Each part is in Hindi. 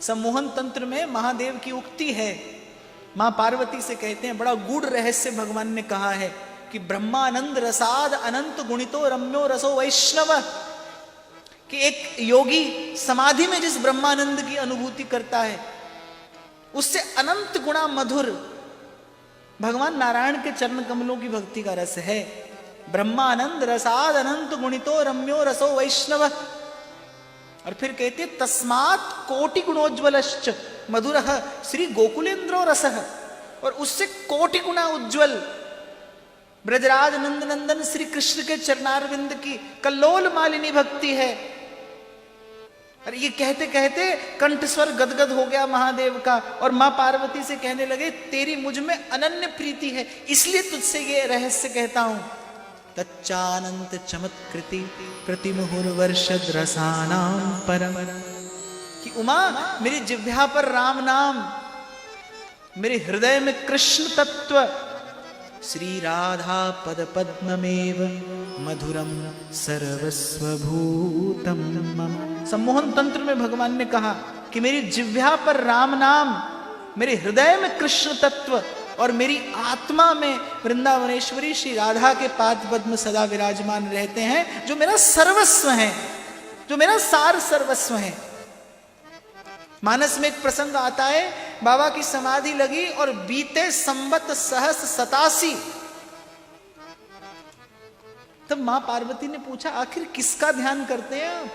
सम्मोहन तंत्र में महादेव की उक्ति है, मां पार्वती से कहते हैं, बड़ा गूढ़ रहस्य भगवान ने कहा है कि ब्रह्मानंद रसाद अनंत गुणितो रम्यो रसो वैष्णव, कि एक योगी समाधि में जिस ब्रह्मानंद की अनुभूति करता है उससे अनंत गुणा मधुर भगवान नारायण के चरण कमलों की भक्ति का रस है। ब्रह्मानंद रसाद अनंत गुणितो रम्यो रसो वैष्णव। और फिर कहते तस्मात् कोटि गुणोज्ज्वलश्च मधुरः श्री गोकुलेन्द्रो रसः, और उससे कोटि गुणा उज्ज्वल ब्रजराज नंद नंदन श्री कृष्ण के चरणारविंद की कल्लोल मालिनी भक्ति है। अरे ये कहते कहते कंठस्वर गदगद हो गया महादेव का, और मां पार्वती से कहने लगे तेरी मुझ में अनन्य प्रीति है, इसलिए तुझसे ये रहस्य कहता हूं। तच्चानंत चमत्कृति प्रतिमुहुर्वर्षद रसानां परम, कि उमा मेरी जिह्वा पर राम नाम, मेरे हृदय में कृष्ण तत्व, श्री राधा पद पद्ममेव मधुरम सर्वस्वभूतम मम। सम्मोहन तंत्र में भगवान ने कहा कि मेरी जिह्वा पर राम नाम, मेरे हृदय में कृष्ण तत्व, और मेरी आत्मा में वृंदावनेश्वरी श्री राधा के पाद पद्म सदा विराजमान रहते हैं, जो मेरा सर्वस्व है, जो मेरा सार सर्वस्व है। मानस में एक प्रसंग आता है, बाबा की समाधि लगी और बीते संवत सहस 87, तब मां पार्वती ने पूछा आखिर किसका ध्यान करते हैं आप,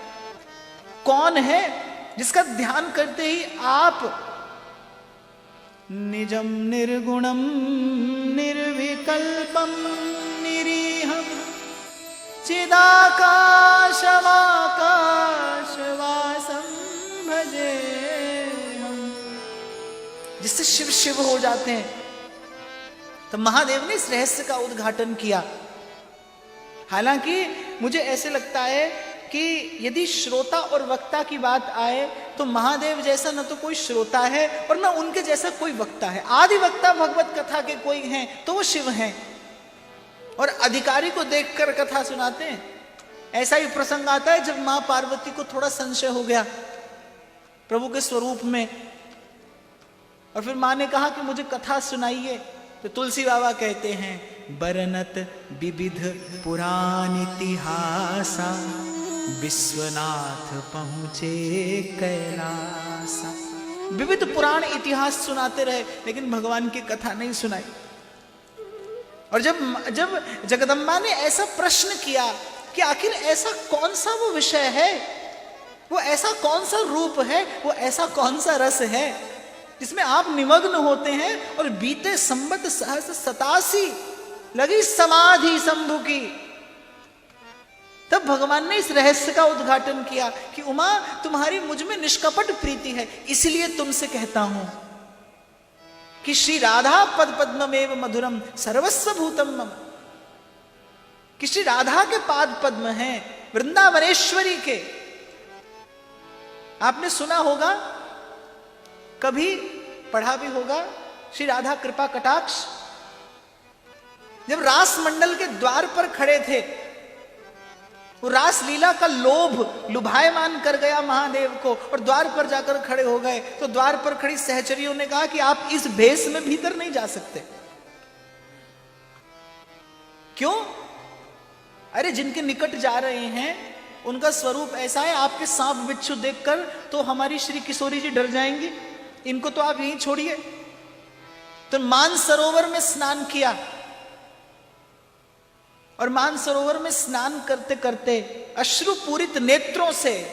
कौन है जिसका ध्यान करते ही आप निजम निर्गुणम निर्विकल्पम निरीहम चिदाकाशमाकाशवासम भजे, जिससे शिव शिव हो जाते हैं। तो महादेव ने इस रहस्य का उद्घाटन किया। हालांकि मुझे ऐसे लगता है कि यदि श्रोता और वक्ता की बात आए तो महादेव जैसा न तो कोई श्रोता है और न उनके जैसा कोई वक्ता है। आदि वक्ता भगवत कथा के कोई हैं तो वो शिव हैं, और अधिकारी को देखकर कथा सुनाते हैं। ऐसा ही प्रसंग आता है जब मां पार्वती को थोड़ा संशय हो गया प्रभु के स्वरूप में, और फिर मां ने कहा कि मुझे कथा सुनाइए। तो तुलसी बाबा कहते हैं बरनत विविध पुराण इतिहासा, विश्वनाथ पहुंचे कैलासा। विविध पुराण इतिहास सुनाते रहे लेकिन भगवान की कथा नहीं सुनाई। और जब जगदम्बा ने ऐसा प्रश्न किया कि आखिर ऐसा कौन सा वो विषय है, वो ऐसा कौन सा रूप है, वो ऐसा कौन सा रस है जिसमें आप निमग्न होते हैं, और बीते संवत सहस्र 87 लगी समाधि शंभु की, तब भगवान ने इस रहस्य का उद्घाटन किया कि उमा तुम्हारी मुझ में निष्कपट प्रीति है, इसलिए तुमसे कहता हूं कि श्री राधा पद पद्ममेव मधुरम सर्वस्व भूतम मम, कि श्री राधा के पाद पद्म हैं वृंदावनेश्वरी के। आपने सुना होगा, कभी पढ़ा भी होगा, श्री राधा कृपा कटाक्ष जब रास मंडल के द्वार पर खड़े थे, वो रास लीला का लोभ लुभायमान कर गया महादेव को, और द्वार पर जाकर खड़े हो गए। तो द्वार पर खड़ी सहचरियों ने कहा कि आप इस भेष में भीतर नहीं जा सकते। क्यों? अरे जिनके निकट जा रहे हैं उनका स्वरूप ऐसा है, आपके सांप बिच्छू देखकर तो हमारी श्री किशोरी जी डर जाएंगी, इनको तो आप यहीं छोड़िए। तो मानसरोवर में स्नान किया, और मानसरोवर में स्नान करते करते अश्रुपूरित नेत्रों से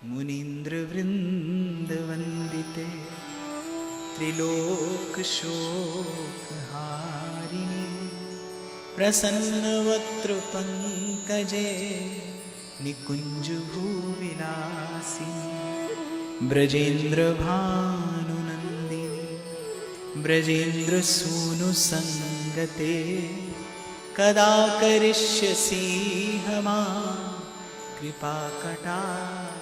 मुनीन्द्र वृंद वंदिते त्रिलोक शोकहारिणी प्रसन्नवक्त्र पंकजे निकुंज भूविलासिनी ब्रजेन्द्र भानुनंदिनी ब्रजेन्द्र सूनु संगते कदा करिष्यसि हमा कृपा कटाक्ष।